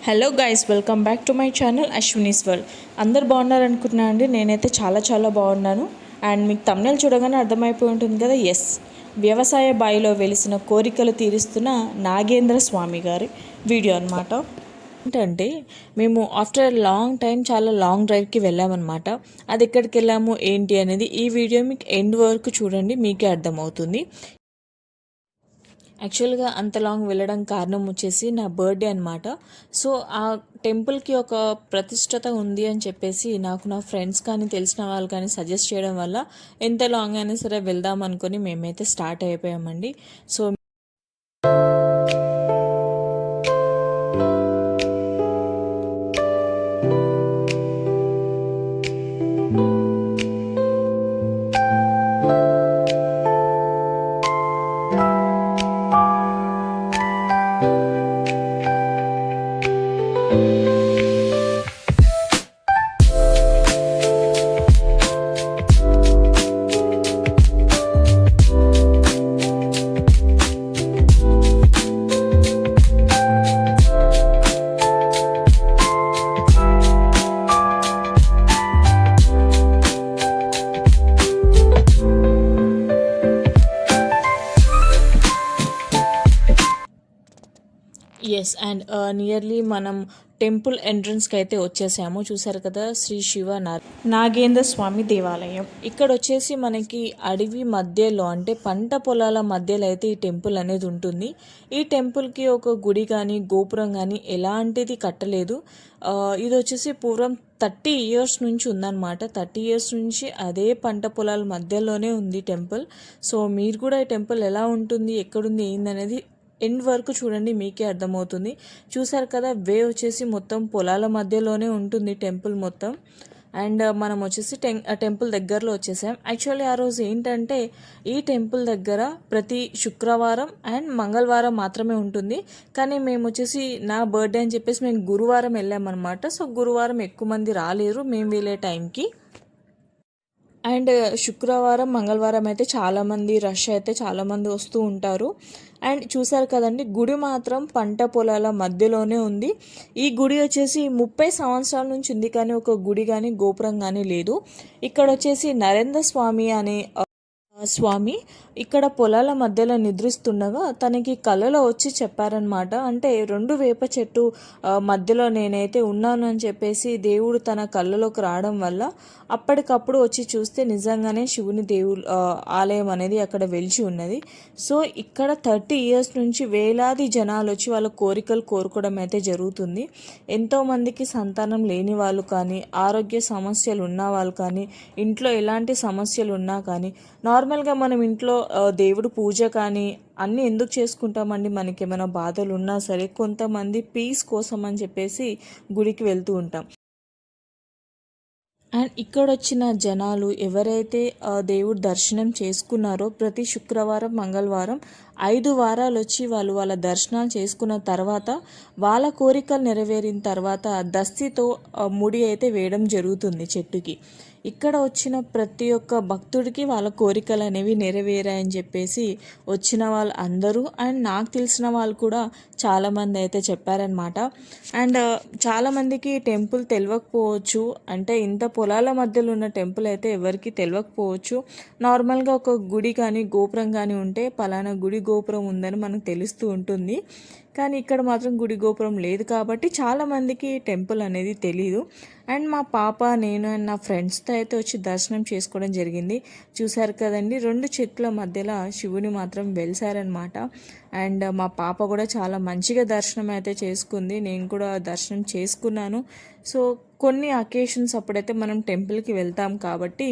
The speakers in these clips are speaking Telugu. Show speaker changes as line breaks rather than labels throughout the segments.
Hello guys, welcome back to my channel Ashwini's world. అందరు బాగున్నారు అనుకుంటున్నా అండి. నేనైతే చాలా బాగున్నాను. అండ్ మీకు తమ్నెల్ చూడగానే అర్థమైపోయి ఉంటుంది కదా, ఎస్, వ్యవసాయ బాయిలో వెలిసిన కోరికలు తీరుస్తున్న నాగేంద్ర స్వామి గారి వీడియో అనమాట. ఏంటంటే మేము ఆఫ్టర్ లాంగ్ టైం చాలా లాంగ్ డ్రైవ్కి వెళ్ళామన్నమాట. అది ఎక్కడికి వెళ్ళాము ఏంటి అనేది ఈ వీడియో మీకు ఎండ్ వరకు చూడండి, మీకే అర్థమవుతుంది. యాక్చువల్గా అంత లాంగ్ వెళ్ళడం కారణం వచ్చేసి నా బర్త్డే అనమాట. సో ఆ టెంపుల్కి ఒక ప్రతిష్టత ఉంది అని చెప్పేసి నాకు నా ఫ్రెండ్స్ కానీ తెలిసిన వాళ్ళు కానీ సజెస్ట్ చేయడం వల్ల ఎంత లాంగ్ అయినా సరే వెళ్దాం అనుకొని మేమైతే స్టార్ట్ అయిపోయామండి. సో ఎస్, అండ్ నియర్లీ మనం టెంపుల్ ఎంట్రన్స్కి అయితే వచ్చేసాము. చూసారు కదా, శ్రీ శివ నాగేంద్ర స్వామి దేవాలయం. ఇక్కడ వచ్చేసి మనకి అడవి మధ్యలో అంటే పంట పొలాల మధ్యలో అయితే ఈ టెంపుల్ అనేది ఉంటుంది. ఈ టెంపుల్కి ఒక గుడి కానీ గోపురం కానీ ఎలాంటిది కట్టలేదు. ఇది వచ్చేసి పూర్వం 30 years నుంచి ఉందన్నమాట. 30 years నుంచి అదే పంట పొలాల మధ్యలోనే ఉంది టెంపుల్. సో మీరు కూడా ఈ టెంపుల్ ఎలా ఉంటుంది, ఎక్కడుంది, ఏందనేది ఎండ్ వరకు చూడండి, మీకే అర్థమవుతుంది. చూసారు కదా, వే వచ్చేసి మొత్తం పొలాల మధ్యలోనే ఉంటుంది టెంపుల్ మొత్తం. అండ్ మనం వచ్చేసి టెంపుల్ దగ్గరలో వచ్చేసాం. యాక్చువల్లీ ఆ రోజు ఏంటంటే ఈ టెంపుల్ దగ్గర ప్రతి శుక్రవారం అండ్ మంగళవారం మాత్రమే ఉంటుంది. కానీ మేము వచ్చేసి నా బర్త్డే అని చెప్పేసి మేము గురువారం వెళ్ళామన్నమాట. సో గురువారం ఎక్కువ మంది రాలేరు మేము వెళ్ళే టైంకి. అండ్ శుక్రవారం మంగళవారం అయితే చాలామంది రష్ అయితే చాలామంది వస్తూ ఉంటారు. అండ్ చూసారు కదండి, గుడి మాత్రం పంట పొలాల మధ్యలోనే ఉంది. ఈ గుడి వచ్చేసి 30 సంవత్సరాల నుంచి ఉంది, కానీ ఒక గుడి కానీ గోపురం కానీ లేదు. ఇక్కడ వచ్చేసి నరేంద్ర స్వామి అనే స్వామి ఇక్కడ పొలాల మధ్యలో నిద్రిస్తుండగా తనకి కలలో వచ్చి చెప్పారనమాట. అంటే 2 వేప చెట్టు మధ్యలో నేనైతే ఉన్నాను అని చెప్పేసి దేవుడు తన కళ్ళలోకి రావడం వల్ల అప్పటికప్పుడు వచ్చి చూస్తే నిజంగానే శివుని దేవుడు ఆలయం అనేది అక్కడ వెలిచి ఉన్నది. సో ఇక్కడ 30 years నుంచి వేలాది జనాలు వచ్చి వాళ్ళ కోరికలు కోరుకోవడం అయితే జరుగుతుంది. ఎంతోమందికి సంతానం లేని వాళ్ళు కానీ, ఆరోగ్య సమస్యలు ఉన్న వాళ్ళు కానీ, ఇంట్లో ఎలాంటి సమస్యలు ఉన్నా కానీ, నార్మల్గా మనం ఇంట్లో దేవుడు పూజ కానీ అన్నీ ఎందుకు చేసుకుంటామండి, మనకి ఏమైనా బాధలు ఉన్నా సరే కొంతమంది పీస్ కోసం అని చెప్పేసి గుడికి వెళ్తూ ఉంటాం. అండ్ ఇక్కడ వచ్చిన జనాలు ఎవరైతే దేవుడు దర్శనం చేసుకున్నారో ప్రతి శుక్రవారం మంగళవారం 5 వారాలు వచ్చి వాళ్ళ దర్శనాలు చేసుకున్న తర్వాత వాళ్ళ కోరికలు నెరవేరిన తర్వాత దస్తితో ముడి అయితే వేయడం జరుగుతుంది చెట్టుకి. ఇక్కడ వచ్చిన ప్రతి ఒక్క భక్తుడికి వాళ్ళ కోరికలు అనేవి నెరవేరాయని చెప్పేసి వచ్చిన వాళ్ళు అందరూ అండ్ నాకు తెలిసిన వాళ్ళు కూడా చాలామంది అయితే చెప్పారనమాట. అండ్ చాలామందికి టెంపుల్ తెలియకపోవచ్చు, అంటే ఇంత పొలాల మధ్యలో ఉన్న టెంపుల్ అయితే ఎవరికి తెలియకపోవచ్చు. నార్మల్గా ఒక గుడి కానీ గోపురం కానీ ఉంటే పలానా గుడి గోపురం ఉందని మనకు తెలుస్తూ ఉంటుంది. కానీ ఇక్కడ మాత్రం గుడి గోపురం లేదు కాబట్టి చాలామందికి టెంపుల్ అనేది తెలీదు. అండ్ మా పాప, నేను అండ్ నా ఫ్రెండ్స్తో అయితే వచ్చి దర్శనం చేసుకోవడం జరిగింది. చూశారు కదండి, 2 చెట్ల మధ్యలో శివుని మాత్రం వెలిసారనమాట. అండ్ మా పాప కూడా చాలా మంచిగా దర్శనం అయితే చేసుకుంది. నేను కూడా దర్శనం చేసుకున్నాను. సో కొన్ని అకేషన్స్ అప్పుడైతే మనం టెంపుల్కి వెళ్తాం కాబట్టి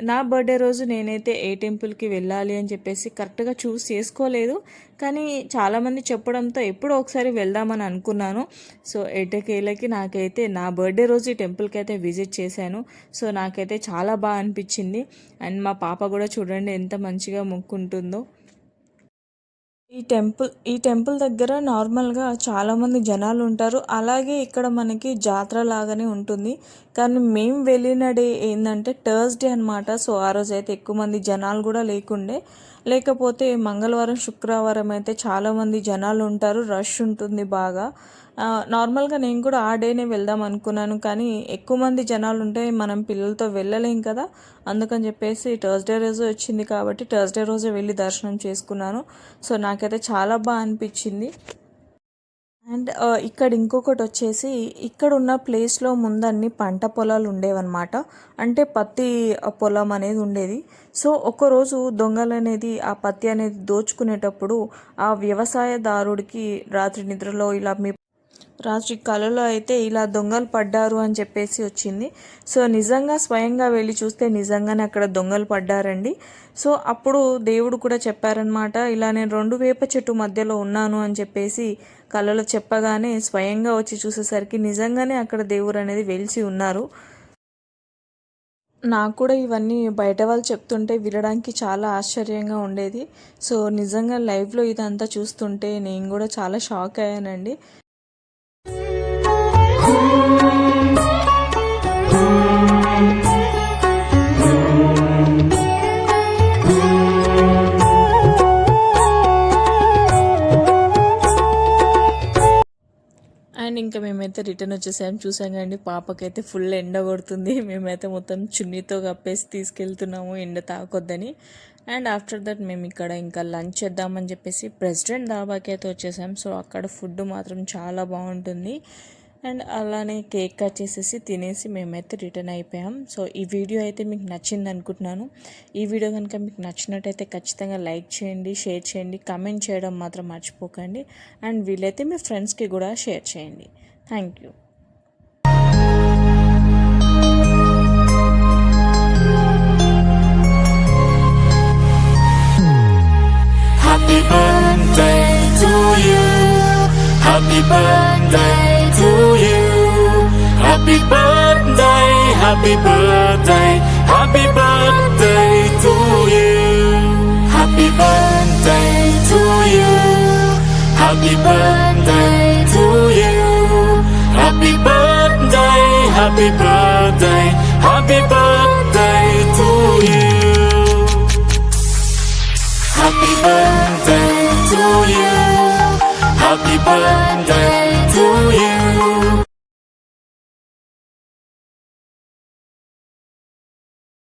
నా బర్త్డే రోజు నేనైతే ఏ టెంపుల్కి వెళ్ళాలి అని చెప్పేసి కరెక్ట్గా చూస్ చేసుకోలేదు. కానీ చాలామంది చెప్పడంతో ఎప్పుడో ఒకసారి వెళ్దామని అనుకున్నాను. సో ఎటకేలకి నాకైతే నా బర్త్డే రోజు ఈ టెంపుల్కి అయితే విజిట్ చేశాను. సో నాకైతే చాలా బాగా అనిపించింది. అండ్ మా పాప కూడా చూడండి ఎంత మంచిగా మొక్కుంటుందో. ఈ టెంపుల్ దగ్గర నార్మల్గా చాలామంది జనాలు ఉంటారు. అలాగే ఇక్కడ మనకి జాతర లాగానే ఉంటుంది. కానీ మేము వెళ్ళిన డే ఏంటంటే థర్స్డే అనమాట. సో ఆ రోజు అయితే ఎక్కువ మంది జనాలు కూడా లేకపోతే మంగళవారం శుక్రవారం అయితే చాలామంది జనాలు ఉంటారు, రష్ ఉంటుంది బాగా. నార్మల్గా నేను కూడా ఆ డేనే వెళ్దాం అనుకున్నాను, కానీ ఎక్కువ మంది జనాలు ఉంటే మనం పిల్లలతో వెళ్ళలేం కదా, అందుకని చెప్పేసి థర్స్డే రోజు వచ్చింది కాబట్టి థర్స్డే రోజే వెళ్ళి దర్శనం చేసుకున్నాను. సో నాకైతే చాలా బాగా అనిపించింది. అండ్ ఇక్కడ ఇంకొకటి వచ్చేసి, ఇక్కడ ఉన్న ప్లేస్లో ముందన్ని పంట పొలాలు ఉండేవన్నమాట. అంటే పత్తి పొలం అనేది ఉండేది. సో ఒకరోజు దొంగలు అనేది ఆ పత్తి అనేది దోచుకునేటప్పుడు ఆ వ్యవసాయదారుడికి రాత్రి నిద్రలో రాత్రి కలలో అయితే ఇలా దొంగలు పడ్డారు అని చెప్పేసి వచ్చింది. సో నిజంగా స్వయంగా వెళ్ళి చూస్తే నిజంగానే అక్కడ దొంగలు పడ్డారండి. సో అప్పుడు దేవుడు కూడా చెప్పారనమాట, ఇలా నేను 2 వేప చెట్టు మధ్యలో ఉన్నాను అని చెప్పేసి కలలో చెప్పగానే స్వయంగా వచ్చి చూసేసరికి నిజంగానే అక్కడ దేవుడు అనేది వెలిసి ఉన్నారు. నాకు కూడా ఇవన్నీ బయట వాళ్ళు చెప్తుంటే వినడానికి చాలా ఆశ్చర్యంగా ఉండేది. సో నిజంగా లైవ్లో ఇదంతా చూస్తుంటే నేను కూడా చాలా షాక్ అయ్యానండి. అండ్ ఇంకా మేమైతే రిటర్న్ వచ్చేసాము. చూసాం కండి, పాపకైతే ఫుల్ ఎండ కొడుతుంది. మేమైతే మొత్తం చున్నీతో కప్పేసి తీసుకెళ్తున్నాము ఎండ తాకొద్దని. అండ్ ఆఫ్టర్ దట్ మేము ఇక్కడ ఇంకా లంచ్ చేద్దామని చెప్పేసి ప్రెసిడెంట్ దాబాకి అయితే వచ్చేసాం. సో అక్కడ ఫుడ్ మాత్రం చాలా బాగుంటుంది. అండ్ అలానే కేక్ కట్ చేసేసి తినేసి మేమైతే రిటర్న్ అయిపోయాం. సో ఈ వీడియో అయితే మీకు నచ్చింది అనుకుంటున్నాను. ఈ వీడియో కనుక మీకు నచ్చినట్టయితే ఖచ్చితంగా లైక్ చేయండి, షేర్ చేయండి, కమెంట్ చేయడం మాత్రం మర్చిపోకండి. అండ్ వీలైతే మీ ఫ్రెండ్స్కి కూడా షేర్ చేయండి. Thank you.
Happy birthday to you. Happy birthday to you. Happy birthday, happy birthday, happy birthday to you. Happy birthday to you. Happy birthday to you. Happy birthday, happy birthday, happy birthday to you. Happy birthday to you. Happy birthday to you.